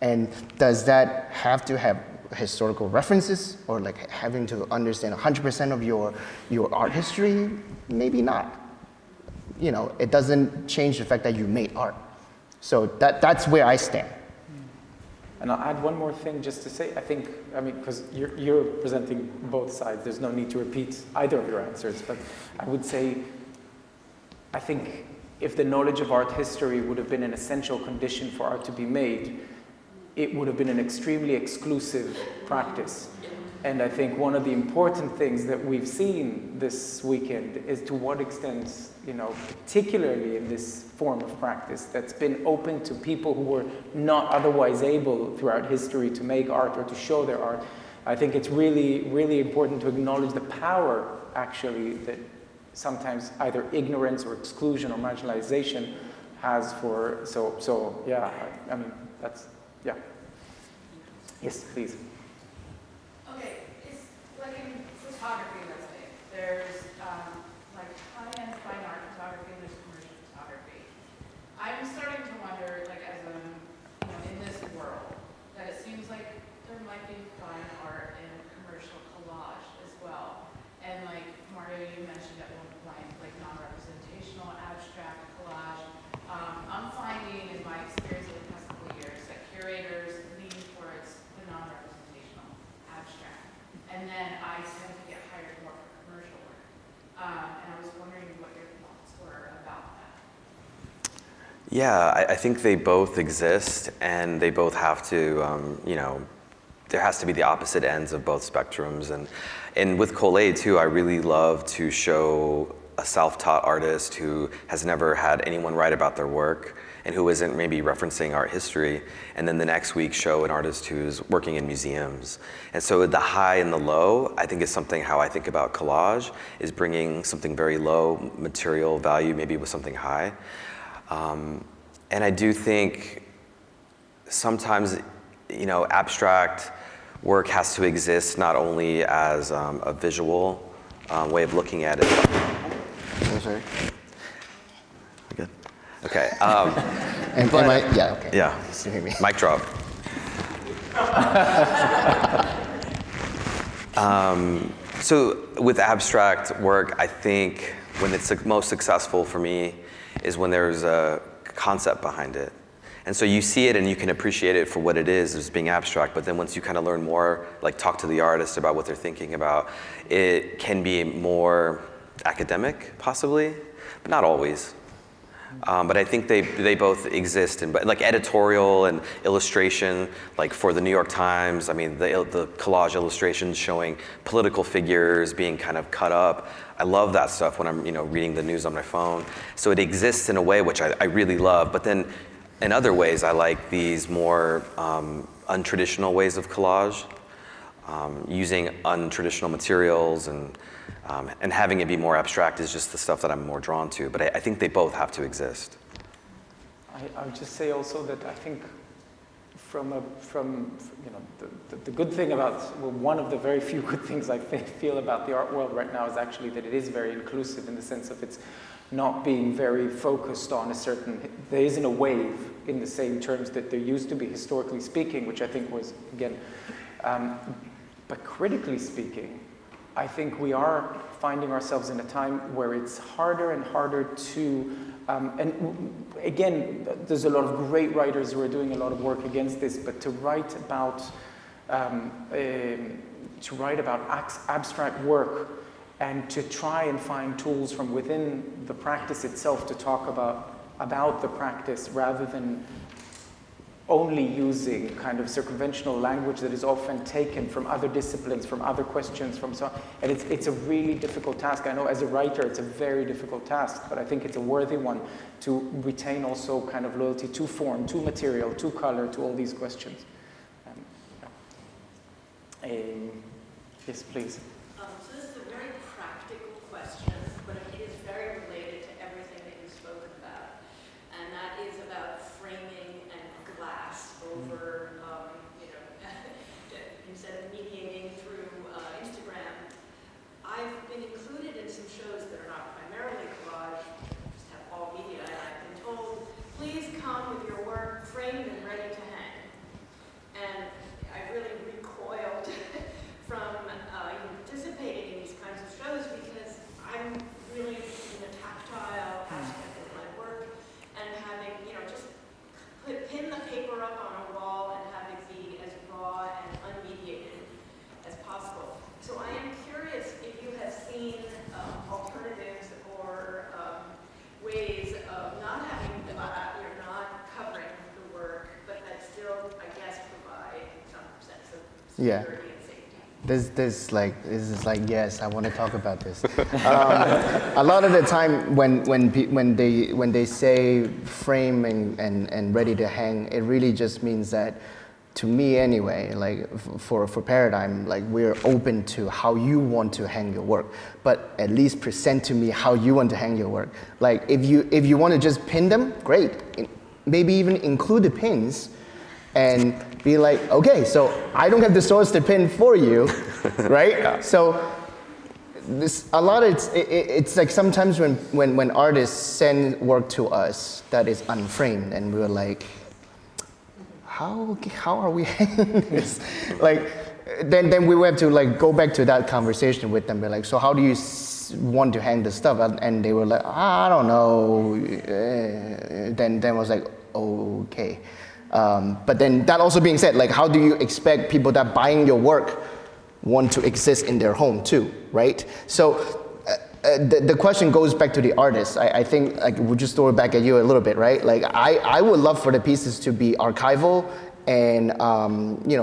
And does that have to have historical references, or having to understand 100% of your art history? Maybe not. It doesn't change the fact that you made art. So that's where I stand. And I'll add one more thing just to say, I mean, because you're presenting both sides, there's no need to repeat either of your answers, but I would say, I think if the knowledge of art history would have been an essential condition for art to be made, it would have been an extremely exclusive practice. And I think one of the important things that we've seen this weekend is to what extent, you know, particularly in this form of practice that's been open to people who were not otherwise able throughout history to make art or to show their art. I think it's really, really important to acknowledge the power, actually, that sometimes either ignorance or exclusion or marginalization has for, so yeah, I mean, that's, yeah. Yes, please. Okay, it's like in photography, let's say, there's like high-end fine art photography and there's commercial photography. I'm starting to wonder, like as a, you know, in this world, that it seems like there might be fine art and commercial collage as well. And like Mario, you mentioned at one point, like non-representational, abstract collage. I'm finding in my experience over the past couple of years that curators lean towards the non-representational, abstract. And then I tend to get hired more for commercial work. And I was wondering what your thoughts were about that. Yeah, I think they both exist, and they both have to, you know, there has to be the opposite ends of both spectrums. And with Collage too, I really love to show a self-taught artist who has never had anyone write about their work and who isn't maybe referencing art history, and then the next week show an artist who's working in museums. And so the high and the low, I think is something how I think about collage, is bringing something very low material value maybe with something high. And I do think sometimes, you know, abstract work has to exist not only as a visual way of looking at it. Oh, sorry. Good. Okay. Yeah, okay. Yeah. Still hear me. Mic drop. So with abstract work, I think when it's most successful for me is when there's a concept behind it. And so you see it and you can appreciate it for what it is as being abstract, but then once you kind of learn more, like talk to the artist about what they're thinking about, it can be more academic, possibly, but not always. But I think they both exist, but like editorial and illustration, like for the New York Times, I mean, the collage illustrations showing political figures being kind of cut up. I love that stuff when I'm, you know, reading the news on my phone. So it exists in a way which I really love, but then in other ways, I like these more untraditional ways of collage, using untraditional materials and having it be more abstract is just the stuff that I'm more drawn to. But I think they both have to exist. I would just say also that I think from you know, the good thing about, well, one of the very few good things I feel about the art world right now is actually that it is very inclusive in the sense of it's not being very focused on a certain, there isn't a wave in the same terms that there used to be historically speaking, which I think was, again, but critically speaking, I think we are finding ourselves in a time where it's harder and harder to, and again, there's a lot of great writers who are doing a lot of work against this, but to write about abstract work and to try and find tools from within the practice itself to talk about the practice rather than only using kind of circumventional language that is often taken from other disciplines, from other questions, from so, and it's a really difficult task. I know as a writer it's a very difficult task, but I think it's a worthy one to retain also kind of loyalty to form, to material, to color, to all these questions. Yes, please. So this is a very practical question, but it is very related to everything that you've spoken about, and that is about framing and glass over, you know, instead of mediating through Instagram. I've been included in some shows that are not primarily collage, just have all media, and I've been told, please come with your work framed and ready to hang. And I really recoiled from Yeah. security and safety. This is like, yes, I want to talk about this. A lot of the time when they say frame and ready to hang, it really just means that, to me anyway, like for Paradigm, like we're open to how you want to hang your work, but at least present to me how you want to hang your work. Like if you want to just pin them, great. Maybe even include the pins and be like, okay, so I don't have the source to pin for you, right? Yeah. So it's like sometimes when artists send work to us that is unframed, and we're like, how are we hanging this? Like, then we have to like go back to that conversation with them. Be like, so how do you want to hang this stuff? And they were like, I don't know. Then I was like, okay. But then that also being said, like, how do you expect people that buying your work want to exist in their home too, right? So the question goes back to the artist. I think like we'll just throw it back at you a little bit, right? Like I would love for the pieces to be archival and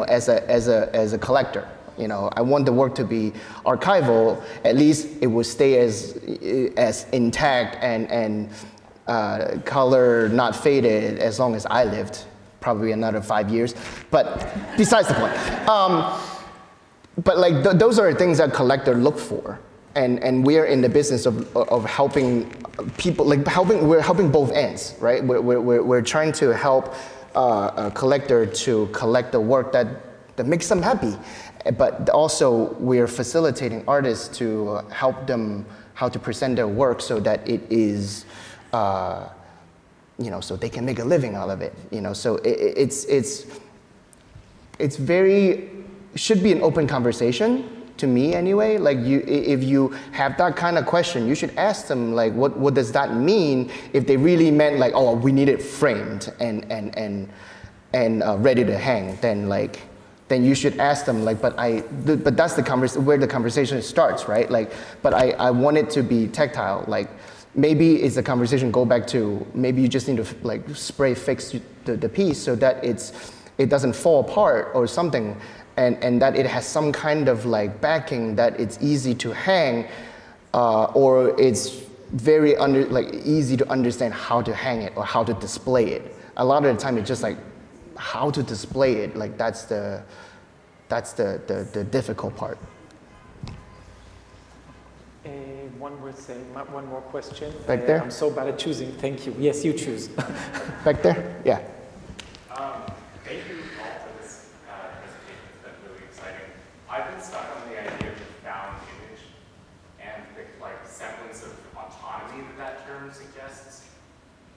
as a collector. I want the work to be archival. At least it will stay as intact and color not faded as long as I lived. Probably another 5 years. But besides the point. But like those are things that collectors look for. And we're in the business of helping people, like we're helping both ends, right? We're trying to help a collector to collect the work that makes them happy. But also we're facilitating artists to help them how to present their work so that it is, so they can make a living out of it. So it's very, should be an open conversation. To me anyway, like if you have that kind of question, you should ask them like, what does that mean? If they really meant like, oh, we need it framed and ready to hang, then you should ask them like, but that's where the conversation starts, right? Like, but I want it to be tactile. Like, maybe it's a conversation go back to maybe you just need to like spray fix the piece so that it doesn't fall apart or something. And that it has some kind of like backing that it's easy to hang, or it's very easy to understand how to hang it or how to display it. A lot of the time it's just like how to display it. Like that's the difficult part. One more question. Back there. I'm so bad at choosing. Thank you. Yes, you choose. Back there. Yeah. Thank you all for this presentation. It's been really exciting. I've been stuck on the idea of the found image and the semblance of autonomy that term suggests.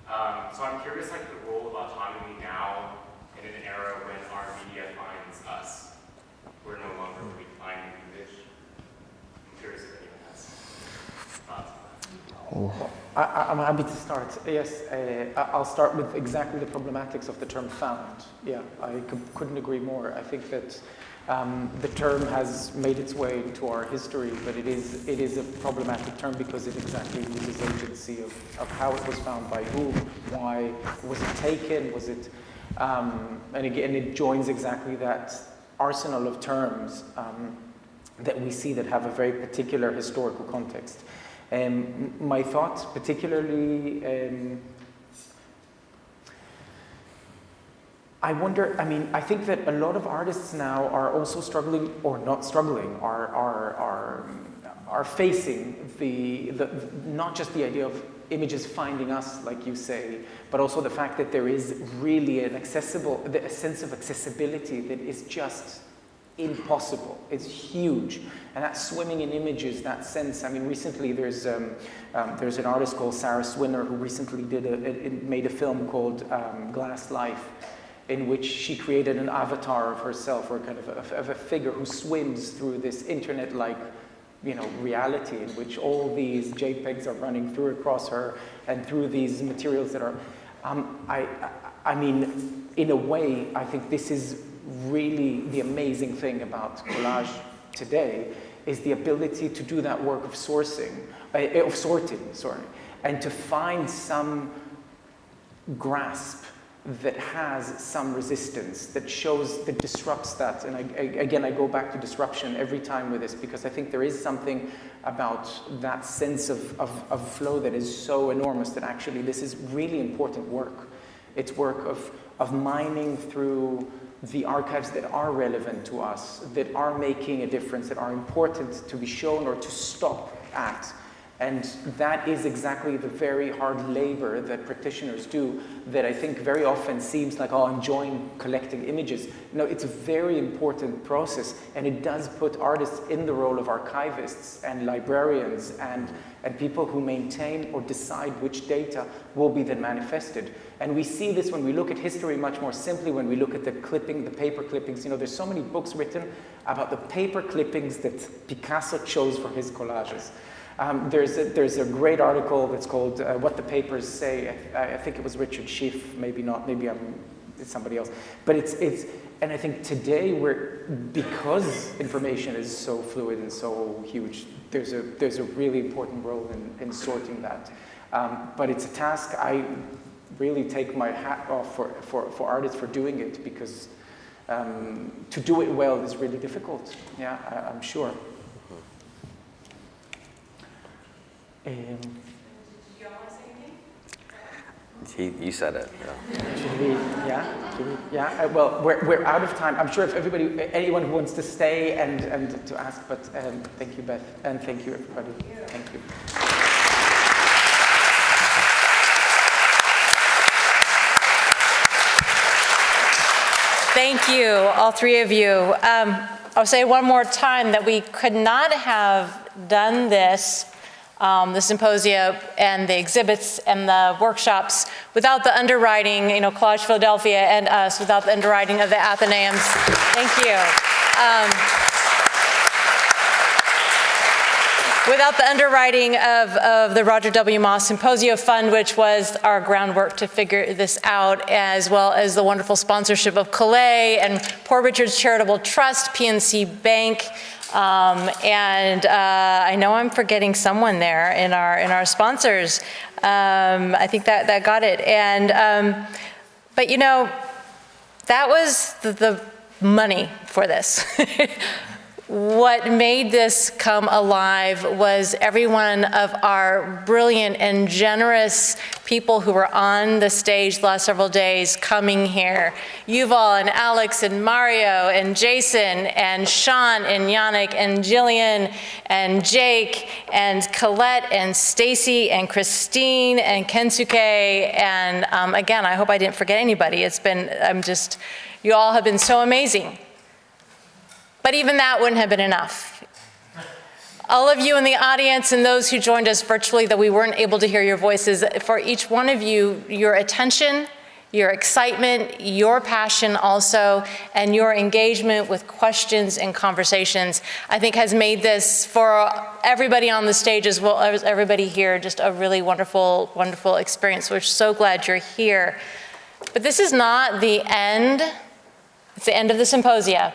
So I'm curious, like the role of autonomy now in an era when our media finds us. We're no longer really finding the image. I'm curious if anyone has thoughts on that. I'm happy to start. Yes, I'll start with exactly the problematics of the term found. Yeah, I couldn't agree more. I think that the term has made its way into our history, but it is a problematic term because it exactly loses agency of how it was found, by whom, why, was it taken, was it, and again, it joins exactly that arsenal of terms that we see that have a very particular historical context. My thoughts, particularly, I think that a lot of artists now are also struggling, or not struggling, are facing the not just the idea of images finding us, like you say, but also the fact that there is really a sense of accessibility that is just impossible. It's huge, and that swimming in images, that sense. I mean, recently there's an artist called Sarah Swinner who recently made a film called Glass Life, in which she created an avatar of herself, or kind of a figure who swims through this internet-like, reality in which all these JPEGs are running through across her and through these materials that are. I mean, in a way, I think this is really the amazing thing about collage today, is the ability to do that work of sorting, and to find some grasp that has some resistance, that shows, that disrupts that. And again, I go back to disruption every time with this, because I think there is something about that sense of flow that is so enormous that actually this is really important work. It's work of mining through the archives that are relevant to us, that are making a difference, that are important to be shown or to stop at. And that is exactly the very hard labor that practitioners do that I think very often seems like, oh, I'm enjoying collecting images. No, it's a very important process, and it does put artists in the role of archivists and librarians and people who maintain or decide which data will be then manifested. And we see this when we look at history much more simply, when we look at the paper clippings. You know, there's so many books written about the paper clippings that Picasso chose for his collages. There's a great article that's called What the Papers Say. I think it was Richard Schiff, maybe not, maybe it's somebody else. But and I think today because information is so fluid and so huge, there's a really important role in sorting that. But it's a task I really take my hat off for artists for doing it, because to do it well is really difficult. Yeah, I'm sure. Did y'all want to say anything? You said it. Yeah. Should we? Yeah. Well, we're out of time. I'm sure if anyone who wants to stay and to ask, but thank you, Beth, and thank you, everybody. Thank you. Thank you, all three of you. I'll say one more time that we could not have done this, the symposia and the exhibits and the workshops, without the underwriting, Collage Philadelphia and us, without the underwriting of the Athenaeums. Thank you. Without the underwriting of the Roger W. Moss Symposia Fund, which was our groundwork to figure this out, as well as the wonderful sponsorship of Collage and Poor Richard's Charitable Trust, PNC Bank, and I know I'm forgetting someone there in our sponsors. I think that got it. And but that was the money for this. What made this come alive was every one of our brilliant and generous people who were on the stage the last several days coming here. Yuval and Alex and Mario and Jason and Sean and Yannick and Jillian and Jake and Colette and Stacy and Christine and Kensuke. And again, I hope I didn't forget anybody. You all have been so amazing. But even that wouldn't have been enough. All of you in the audience and those who joined us virtually that we weren't able to hear your voices, for each one of you, your attention, your excitement, your passion also, and your engagement with questions and conversations, I think has made this, for everybody on the stage as well as everybody here, just a really wonderful, wonderful experience. We're so glad you're here. But this is not the end. It's the end of the symposia.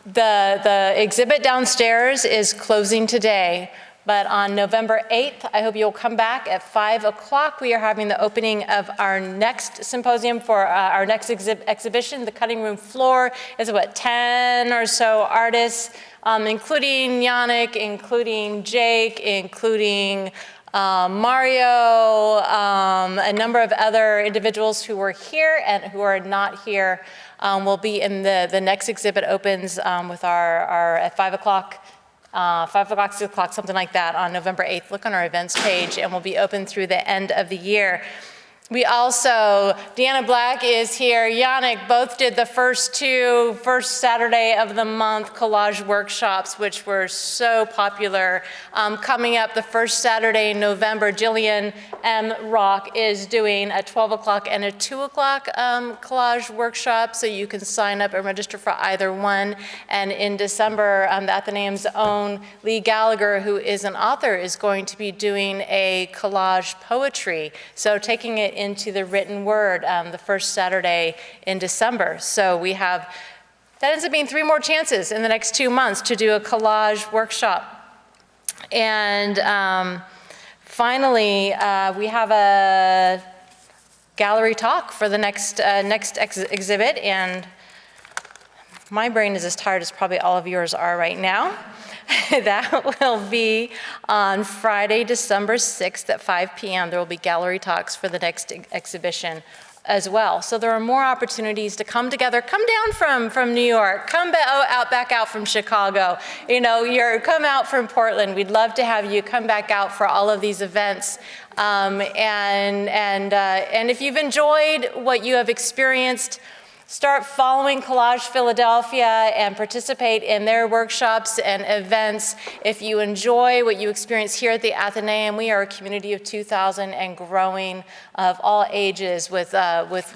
The exhibit downstairs is closing today, but on November 8th, I hope you'll come back at 5 o'clock. We are having the opening of our next symposium for our next exhibition. The cutting room floor is 10 or so artists, including Yannick, including Jake, including Mario, a number of other individuals who were here and who are not here will be in the next exhibit opens with our at 5 o'clock, 6 o'clock, something like that on November 8th. Look on our events page, and will be open through the end of the year. We also, Deanna Black is here, Yannick, both did the first Saturday of the month collage workshops, which were so popular. Coming up the first Saturday in November, Jillian M. Rock is doing a 12 o'clock and a 2 o'clock collage workshop, so you can sign up and register for either one. And in December, the Athenaeum's own Lee Gallagher, who is an author, is going to be doing a collage poetry. So taking it into the written word the first Saturday in December. So that ends up being 3 more chances in the next 2 months to do a collage workshop. And finally, we have gallery talk for the next exhibit, and my brain is as tired as probably all of yours are right now. That will be on Friday, December 6th at 5 p.m. There will be gallery talks for the next exhibition as well. So there are more opportunities to come together. Come down from New York. Come back out from Chicago. You know, come out from Portland. We'd love to have you come back out for all of these events. And if you've enjoyed what you have experienced, start following Collage Philadelphia and participate in their workshops and events. If you enjoy what you experience here at the Athenaeum, we are a community of 2,000 and growing, of all ages, with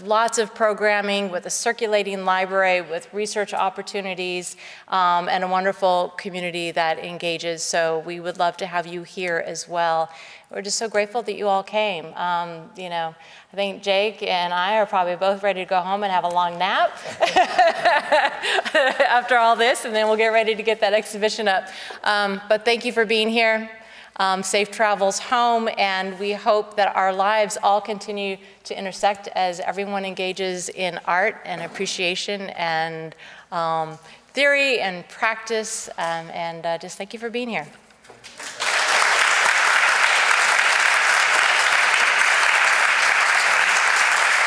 lots of programming, with a circulating library, with research opportunities, and a wonderful community that engages. So we would love to have you here as well. We're just so grateful that you all came. You know, I think Jake and I are probably both ready to go home and have a long nap after all this, and then we'll get ready to get that exhibition up. But thank you for being here. Safe travels home, and we hope that our lives all continue to intersect as everyone engages in art and appreciation and theory and practice, and just thank you for being here.